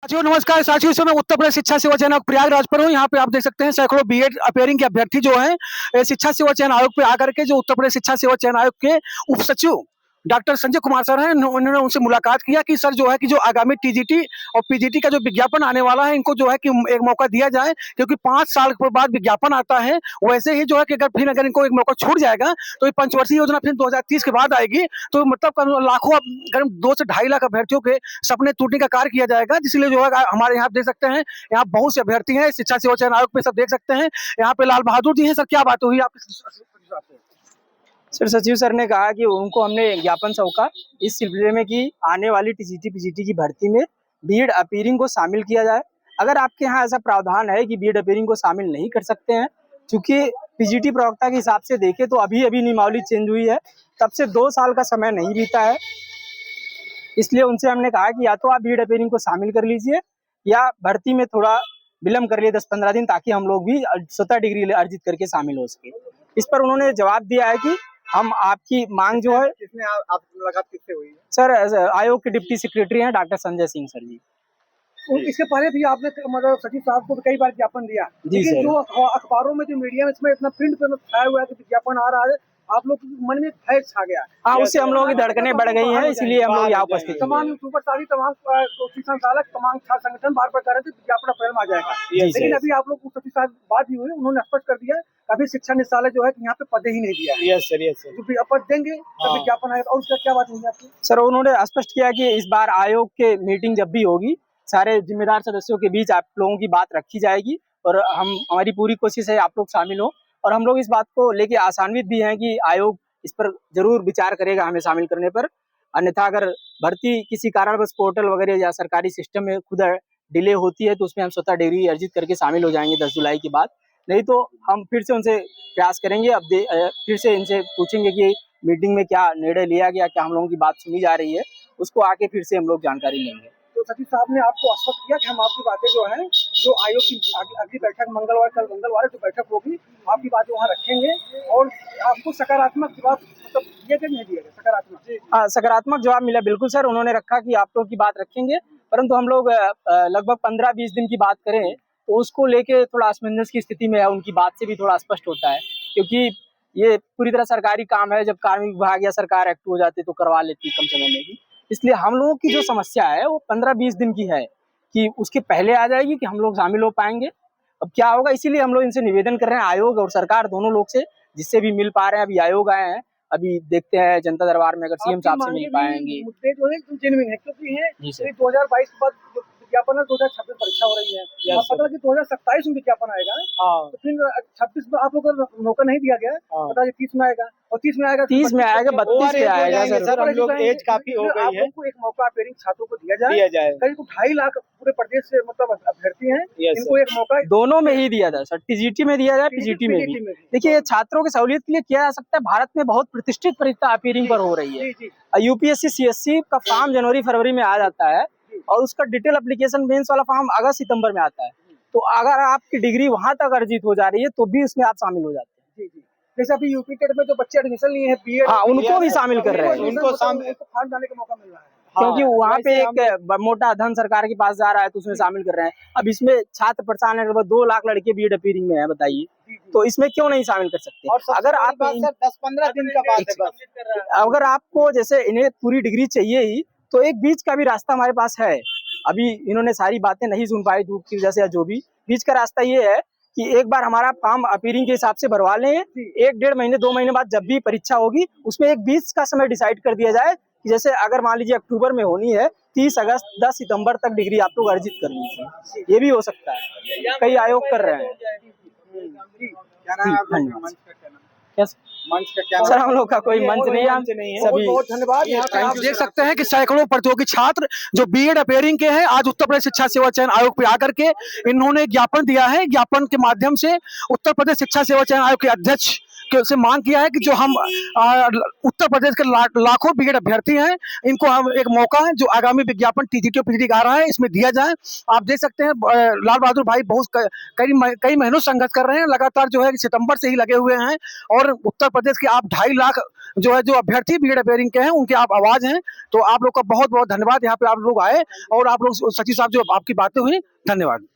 साथियों नमस्कार। साथियों इस समय उत्तर प्रदेश शिक्षा सेवा चयन आयोग प्रयागराज पर हूँ। यहाँ पे आप देख सकते हैं सैकड़ों बीएड अपेयरिंग के अभ्यर्थी जो हैं शिक्षा सेवा चयन आयोग पे आकर के जो उत्तर प्रदेश शिक्षा सेवा चयन आयोग के उप सचिव डॉक्टर संजय कुमार सर हैं, उन्होंने उनसे मुलाकात किया कि सर जो है कि जो आगामी टीजीटी और पीजीटी का जो विज्ञापन आने वाला है, इनको जो है कि एक मौका दिया जाए, क्योंकि 5 साल के बाद विज्ञापन आता है। वैसे ही जो है कि अगर इनको एक मौका छूट जाएगा तो ये पंचवर्षीय योजना फिर 2030 के बाद आएगी, तो मतलब लाखों करीब 2 से 2.5 लाख अभ्यर्थियों के सपने टूटने का कार्य किया जाएगा। इसलिए जो है हमारे यहाँ देख सकते हैं, यहाँ बहुत से अभ्यर्थी हैं शिक्षा सेवा चयन आयोग पे, सब देख सकते हैं। यहाँ पे लाल बहादुर जी हैं। सर क्या बात हुई आपके? सर सचिव सर ने कहा कि उनको हमने ज्ञापन सौंपा इस सिलसिले में कि आने वाली टीजीटी पीजीटी की भर्ती में बीएड अपीयरिंग को शामिल किया जाए। अगर आपके यहाँ ऐसा प्रावधान है कि बीएड अपीयरिंग को शामिल नहीं कर सकते हैं, क्योंकि पीजीटी प्रवक्ता के हिसाब से देखें तो अभी नियमावली चेंज हुई है, तब से 2 साल का समय नहीं बीता है। इसलिए उनसे हमने कहा कि या तो आप बीएड अपीयरिंग को शामिल कर लीजिए या भर्ती में थोड़ा विलम्ब कर लिए 10-15 दिन, ताकि हम लोग भी स्वतः डिग्री अर्जित करके शामिल हो सके। इस पर उन्होंने जवाब दिया है कि हम आपकी मांग जो है। इसमें आप मुलाकात किससे हुई है? सर आयोग के डिप्टी सेक्रेटरी हैं डॉक्टर संजय सिंह सर जी। इसके पहले भी आपने मतलब सचिव साहब को कई बार ज्ञापन दिया, लेकिन जो अखबारों में जो मीडिया में इसमें इतना प्रिंट पे छाया हुआ है कि विज्ञापन आ रहा है, आप लोग मन में भय छा गया। हाँ, उससे हम लोगों की धड़कनें बढ़ गई हैं, इसलिए हम लोग यहाँ उपस्थित हैं। तमाम सुपरस्टार तमाम शिक्षण संचालक तमाम छात्र संगठन बार बार कह रहे थे विज्ञापन अप्रैल में आ जाएगा, लेकिन अभी आप लोग सचिव साहब बात भी हुई, उन्होंने स्पष्ट कर दिया अभी शिक्षा निदेशालय जो है यहाँ पे पद ही नहीं दिया है। यस सर, पद देंगे तो विज्ञापन आएगा। और उसका क्या बात हुई आपकी? सर उन्होंने स्पष्ट किया कि इस बार आयोग के मीटिंग जब भी होगी, सारे जिम्मेदार सदस्यों के बीच आप लोगों की बात रखी जाएगी और हमारी पूरी कोशिश है आप लोग शामिल हो। और हम लोग इस बात को लेके आशान्वित भी हैं कि आयोग इस पर जरूर विचार करेगा हमें शामिल करने पर। अन्यथा अगर भर्ती किसी कारणवश पोर्टल वगैरह या सरकारी सिस्टम में खुद डिले होती है तो उसमें हम स्वतः डिग्री अर्जित करके शामिल हो जाएंगे 10 जुलाई के बाद। नहीं तो हम फिर से उनसे प्रयास करेंगे, फिर से इनसे पूछेंगे कि मीटिंग में क्या निर्णय लिया गया, क्या हम लोगों की बात सुनी जा रही है, उसको आके फिर से हम लोग जानकारी लेंगे। तो सचिव साहब ने आपको आश्वस्त किया कि हम आपकी बातें जो है, जो आयोग की अगली बैठक कल मंगलवार जो बैठक होगी, आपकी बातें वहाँ रखेंगे और आपको सकारात्मक जवाब मतलब दिया कि नहीं दिया गया? सकारात्मक सकारात्मक जवाब मिला, बिल्कुल सर। उन्होंने रखा कि आप लोग की बात रखेंगे, परंतु हम लोग लगभग 15-20 दिन की बात करें तो उसको लेके थोड़ा असमंजस की स्थिति में है। उनकी बात से भी थोड़ा स्पष्ट होता है, क्योंकि ये पूरी तरह सरकारी काम है। जब कार्मिक विभाग या सरकार एक्टिव हो जाती तो करवा लेती कम समय में भी। इसलिए हम लोगों की जो समस्या है वो 15-20 दिन की है कि उसके पहले आ जाएगी कि हम लोग शामिल हो पाएंगे। अब क्या होगा, इसीलिए हम लोग इनसे निवेदन कर रहे हैं, आयोग और सरकार दोनों लोग से, जिससे भी मिल पा रहे हैं। अभी आयोग आए हैं, अभी देखते हैं जनता दरबार में अगर सीएम साहब से मिल पाएंगे। मुद्दे जो है जेन्युइन है, क्योंकि 2022 के बाद विज्ञापन है, 2026 परीक्षा हो रही है, पता है कि 2027 में विज्ञापन आएगा, तो फिर 26 में आप लोगों को मौका नहीं दिया गया, पता है 30 में आएगा और 30 में आएगा 32 में आएगा सर। हम लोग एज काफी हो गई है, एक मौका अपेयरिंग छात्रों को दिया जाए। करीब 2.5 लाख पूरे प्रदेश से मतलब अभ्यर्थी हैं, इनको एक मौका दोनों में ही दिया जाए सर, टीजीटी में दिया जाए, पीजीटी में भी। देखिए छात्रों की सहूलियत के लिए किया जा सकता है। भारत में बहुत प्रतिष्ठित परीक्षा अपेयरिंग पर हो रही है। यूपीएससी सीएससी का फॉर्म जनवरी-फरवरी में आ जाता है और उसका डिटेल एप्लीकेशन मेंस वाला फॉर्म अगस्त-सितंबर में आता है। तो अगर आपकी डिग्री वहां तक अर्जित हो जा रही है तो भी उसमें आप शामिल हो जाते हैं। जैसे अभी यूपी टेट में जो बच्चे एडमिशन लिए हैं बीएड, हाँ, उनको भी शामिल कर रहे हैं, उनको फॉर्म डालने का मौका मिल रहा है, क्योंकि वहाँ पे एक मोटा धन सरकार के पास जा रहा है तो उसमें शामिल कर रहे हैं। अब इसमें छात्र परेशान है, 2 लाख लड़के बीएड अपीयरिंग में है, बताइए, तो इसमें क्यों नहीं शामिल कर सकते? अगर आप 10-15 दिन का बात है, अगर आपको जैसे इन्हें पूरी डिग्री चाहिए ही तो एक बीच का भी रास्ता हमारे पास है। अभी इन्होंने सारी बातें नहीं सुन पाई धूप की वजह से या जो भी, बीच का रास्ता ये है कि एक बार हमारा फॉर्म अपीयरिंग के हिसाब से भरवा लें, 1-1.5 महीने 2 महीने बाद जब भी परीक्षा होगी उसमें एक बीच का समय डिसाइड कर दिया जाए कि जैसे अगर मान लीजिए अक्टूबर में होनी है, 30 अगस्त 10 सितंबर तक डिग्री आप लोग अर्जित कर लीजिए, ये भी हो सकता है। कई आयोग कर रहे हैं। मंच का क्या सर हम लोग का कोई मंच नहीं है, सभी बहुत धन्यवाद। यहाँ पे आप देख सकते हैं कि सैकड़ों प्रतियोगी छात्र जो बीएड अपेयरिंग के हैं आज उत्तर प्रदेश शिक्षा सेवा चयन आयोग पे आकर के इन्होंने ज्ञापन दिया है। ज्ञापन के माध्यम से उत्तर प्रदेश शिक्षा सेवा चयन आयोग के अध्यक्ष से मांग किया है कि जो हम उत्तर प्रदेश के लाखों बीएड अभ्यर्थी हैं, इनको हम एक मौका है जो आगामी विज्ञापन टीजीटी पीजीटी आ रहा है इसमें दिया जाए। आप देख सकते हैं लाल बहादुर भाई बहुत कई महीनों संघर्ष कर रहे हैं, लगातार जो है सितंबर से ही लगे हुए हैं, और उत्तर प्रदेश के आप 2.5 लाख जो है जो अभ्यर्थी बीएड अपेयरिंग के हैं उनके आप आवाज हैं। तो आप लोग का बहुत बहुत धन्यवाद, यहाँ पे आप लोग आए और आप लोग सचिव साहब जो आपकी बातें हुई, धन्यवाद।